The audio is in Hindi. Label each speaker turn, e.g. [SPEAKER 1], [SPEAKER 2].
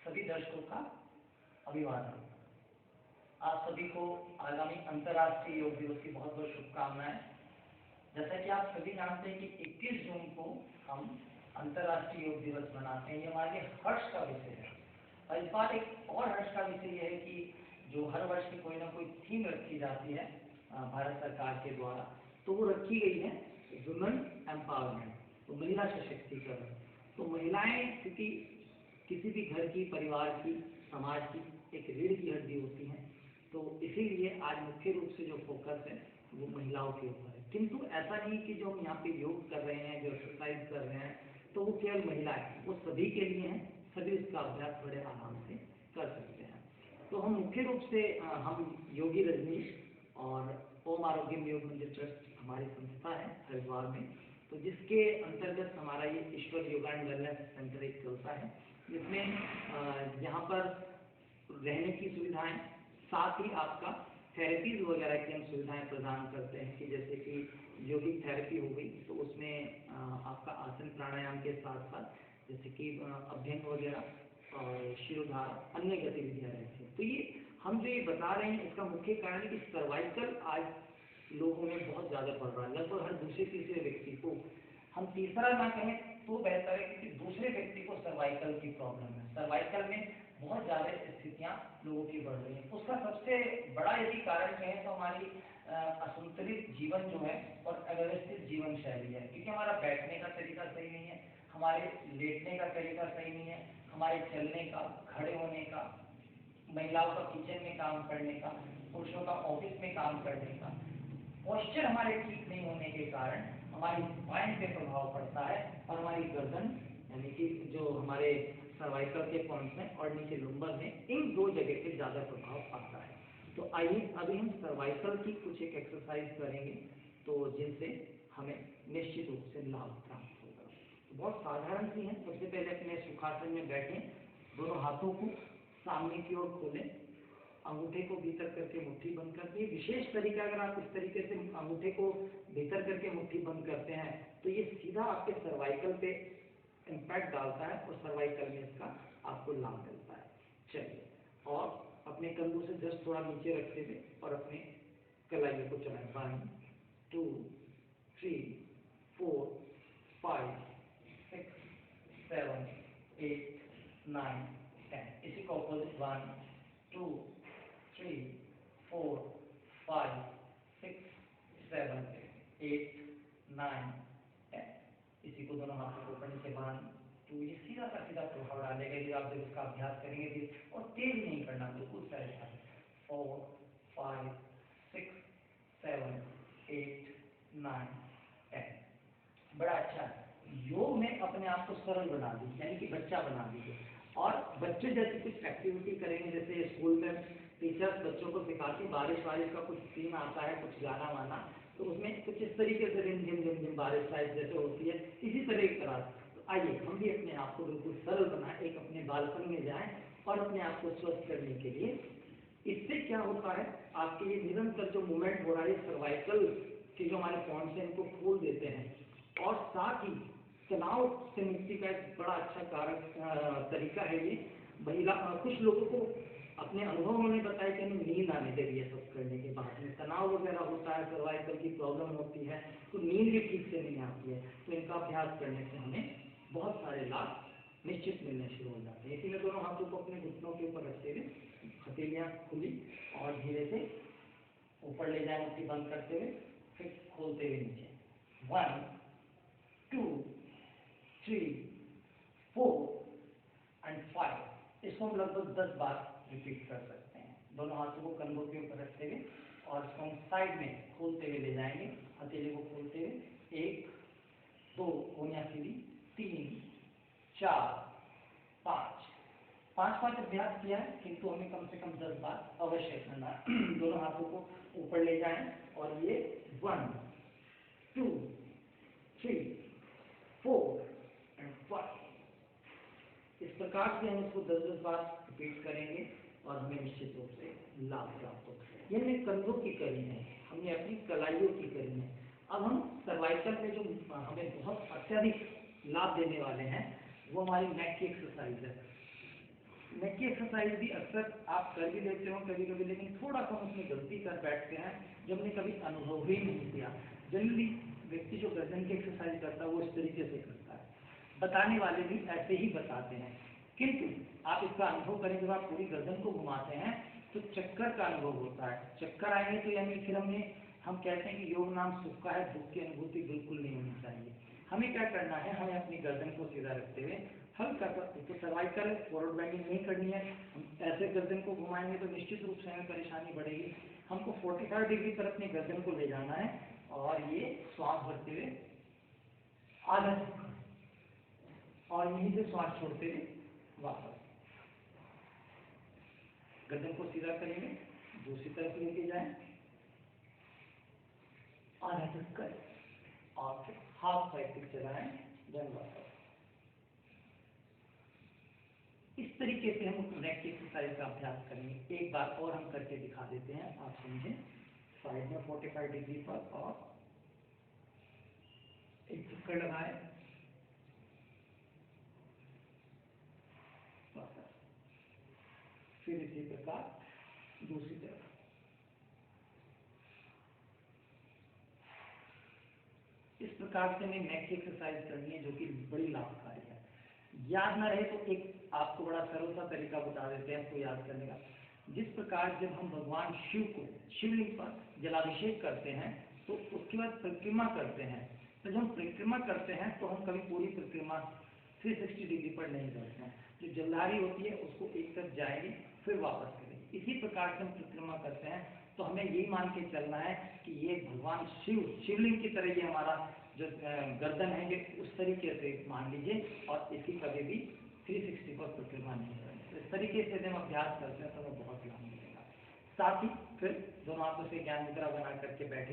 [SPEAKER 1] सभी दर्शकों का अभिवादन। आप सभी को आगामी अंतर्राष्ट्रीय योग दिवस की बहुत बहुत शुभकामनाएं। जैसा कि आप सभी जानते हैं कि 21 जून को हम अंतर्राष्ट्रीय योग दिवस मनाते हैं। ये हमारे लिए हर्ष का विषय है और इस बार एक और हर्ष का विषय यह है कि जो हर वर्ष की कोई ना कोई थीम रखी जाती है भारत सरकार के द्वारा, तो वो रखी गई है वुमेन एम्पावरमेंट, तो महिला सशक्तिकरण। तो महिलाएं क्योंकि किसी भी घर की, परिवार की, समाज की एक रीढ़ की हड्डी होती हैं, तो इसीलिए आज मुख्य रूप से जो फोकस है वो महिलाओं के ऊपर है। किंतु ऐसा नहीं कि जो हम यहाँ पे योग कर रहे हैं, जो एक्सरसाइज कर रहे हैं, तो वो केवल महिलाएं, वो सभी के लिए हैं। सभी उसका अभ्यास बड़े आराम से कर सकते हैं। तो हम मुख्य रूप से हम योगी रजनीश और ओम आरोग्य योग मंदिर ट्रस्ट हमारी संस्था है हरिद्वार में, तो जिसके अंतर्गत हमारा ये ईश्वर योगा एंड वेलनेस सेंटर एक चलता है, जिसमें यहाँ पर रहने की सुविधाएं, साथ ही आपका थेरेपीज वगैरह की हम सुविधाएं प्रदान करते हैं कि जैसे कि योगिक थेरेपी हो गई, तो उसमें आपका आसन प्राणायाम के साथ साथ जैसे कि अभ्यंग वगैरह और शिरोधारा अन्य गतिविधियां रहती हैं। तो ये हम जो ये बता रहे हैं इसका मुख्य कारण है कि सर्वाइकल आज लोगों में बहुत ज़्यादा बढ़ रहा है। लगभग हर दूसरे तीसरे व्यक्ति को, हम तीसरा ना कहें तो बेहतर है, क्योंकि दूसरे व्यक्ति को सर्वाइकल की प्रॉब्लम है। सर्वाइकल में बहुत ज़्यादा स्थितियां लोगों की बढ़ रही हैं। उसका सबसे बड़ा यदि कारण कहें तो हमारी असंतुलित जीवन जो है और अव्यवस्थित जीवन शैली है, क्योंकि हमारा बैठने का तरीका सही नहीं है, हमारे लेटने का तरीका सही नहीं है, हमारे चलने का, खड़े होने का, महिलाओं का किचन में काम करने का, पुरुषों का ऑफिस में काम करने का, पोस्चर हमारे ठीक नहीं होने के कारण हमारी स्पाइन पे प्रभाव पड़ता है और हमारी गर्दन यानी कि जो हमारे सर्वाइकल के पॉइंट्स हैं और नीचे लंबर में, इन दो जगह पे ज़्यादा प्रभाव आता है। तो आइए अभी हम सर्वाइकल की कुछ एक एक्सरसाइज करेंगे, तो जिनसे हमें निश्चित रूप से लाभ प्राप्त होगा। तो बहुत साधारण सी है। सबसे पहले अपने सुखासन में बैठें, दोनों हाथों को सामने की ओर खोलें, अंगूठे को भीतर करके मुट्ठी बंद करते हैं। विशेष तरीका, अगर आप इस तरीके से अंगूठे को भीतर करके मुट्ठी बंद करते हैं तो ये सीधा आपके सर्वाइकल पे इम्पैक्ट डालता है और सर्वाइकल में इसका आपको लाभ मिलता है। चलिए, और अपने कंधों से जस्ट थोड़ा नीचे रखते हुए और अपने कलाइयों को चलाएं। 1 2 3 4 5 6 7 8 9 10। इसी को अपोजिट 1 2 3 4 5 6 7 8 9 10। इसी को दोनों हाथों को ऊपर नीचे बांध, तो ये सीधा का सीधा प्रभाव डालेगा यदि आप जब इसका अभ्यास करेंगे भी, और तेज नहीं करना, बिल्कुल सहज। 4 5 6 7 8 9 10। बड़ा अच्छा है। योग में अपने आप को सरल बना दीजिए, यानी कि बच्चा बना दीजिए, और बच्चे जैसे कुछ एक्टिविटी करेंगे। जैसे स्कूल में टीचर्स बच्चों को सिखाती, बारिश वारिश का कुछ सीन आता है, कुछ गाना वाना, तो उसमें कुछ इस तरीके से रिम झिम रिम झिम बारिश टाइप जैसे होती है, इसी तरह की तरह। तो आइए हम भी अपने आप को बिल्कुल सरल बनाएं, एक अपने बालपन में जाएं और अपने आप को स्वस्थ करने के लिए। इससे क्या होता है, आपके ये निरंतर जो मूवमेंट हो रहा है, सर्वाइकल के जो हमारे पॉइंट्स हैं इनको खोल देते हैं, और साथ ही तनाव से मुक्ति का एक बड़ा अच्छा कारक तरीका है ये। महिला कुछ लोगों को अपने अनुभव उन्होंने बताया कि नींद आने लगी है सब करने के बाद में, तनाव वगैरह होता है, सर्वाइकल की प्रॉब्लम होती है, तो नींद भी ठीक से नहीं आती है। तो इनका अभ्यास करने से हमें बहुत सारे लाभ निश्चित मिलने शुरू हो जाते हैं। इसीलिए दोनों हाथों को अपने घुटनों के ऊपर रखते हुए, हथेलियां खुली और धीरे से ऊपर ले जाए, मुट्ठी बंद करते हुए, फिर खोलते हुए नीचे। 1 2 3 4 एंड 5। इसको हम लगभग 10 बार रिपीट कर सकते हैं। दोनों हाथों को कंधों के ऊपर रखते हुए और इसको हम साइड में खोलते हुए ले जाएंगे, हथेली को खोलते हुए। 1 2 कोनियां सीधी, 3 4 5। 5 अभ्यास किया है, किंतु हमें कम से कम 10 बार अवश्य करना है। दोनों हाथों को ऊपर ले जाएं और ये 1 2 3 4 एंड 5। इस प्रकार से हम इसको 10-10 बार रिपीट करेंगे और हमें निश्चित रूप से लाभ प्राप्त हो। ये हमने कंधों की करी है, हमने अपनी कलाइयों की करी है। अब हम सर्वाइकल में जो हमें बहुत अत्यधिक लाभ देने वाले हैं वो हमारी नेक की एक्सरसाइज है।
[SPEAKER 2] नेक की एक्सरसाइज भी अक्सर आप कर भी लेते हो कभी कभी, लेकिन थोड़ा सा उसमें गलती कर बैठते हैं जो हमने कभी अनुभव ही नहीं किया। जनरली व्यक्ति जो गर्दन की एक्सरसाइज करता है वो इस तरीके से करता है, बताने वाले भी ऐसे ही बताते हैं, किंतु आप इसका अनुभव करें जब आप पूरी गर्दन को घुमाते हैं तो चक्कर का अनुभव होता है। चक्कर आएंगे तो यानी फिर हम कहते हैं कि योग नाम सुख का है, दुख की अनुभूति बिल्कुल नहीं होनी चाहिए। हमें क्या करना है, हमें अपनी गर्दन को सीधा रखते हुए हल्का सा, तो सर्वाइकल फॉरवर्ड बेंडिंग नहीं करनी है। हम ऐसे गर्दन को घुमाएंगे तो निश्चित रूप से हमें परेशानी बढ़ेगी। हमको 45 डिग्री पर अपनी गर्दन को ले जाना है और ये श्वास भरते हुए आधा चक्कर और यहीं से श्वास छोड़ते हुए वापस गर्दन को सीधा करेंगे, दूसरी तरफ लेके जाएं, आधा चक्कर और फिर हाफ साइकिल चलाएं, देन वापस। इस तरीके से हम नेक की एक्सरसाइज का अभ्यास करेंगे। एक बार और हम करके दिखा देते हैं, आप समझें। साइड में 45 डिग्री पर और एक चक्कर लगाएं, फिर इसी प्रकार दूसरी तरफ। इस प्रकार से हमें नेक की एक्सरसाइज करनी है जो कि बड़ी लाभकारी है। याद ना रहे तो एक आपको बड़ा सरल सा तरीका बता देते हैं आपको याद करने का। जिस प्रकार जब हम भगवान शिव को शिवलिंग पर जलाभिषेक करते हैं तो उसके बाद परिक्रमा करते हैं, तो जब हम परिक्रमा करते हैं तो हम कभी पूरी परिक्रमा 360 डिग्री पर नहीं करते हैं। जो जलधारी होती है उसको एक तरफ जाएगी फिर वापस करेगी। इसी प्रकार से हम परिक्रमा करते हैं तो हमें यही मान के चलना है कि ये भगवान शिवलिंग की तरह ये हमारा जो गर्दन है ये उस तरीके से मान लीजिए, और इसकी कभी भी 360 पर परिक्रमा नहीं करेंगे। तो इस तरीके से हम अभ्यास करते हैं तो हमें बहुत लाभ मिलेगा। साथ ही फिर दोनों हाथों से ज्ञान मुद्रा बना करके बैठे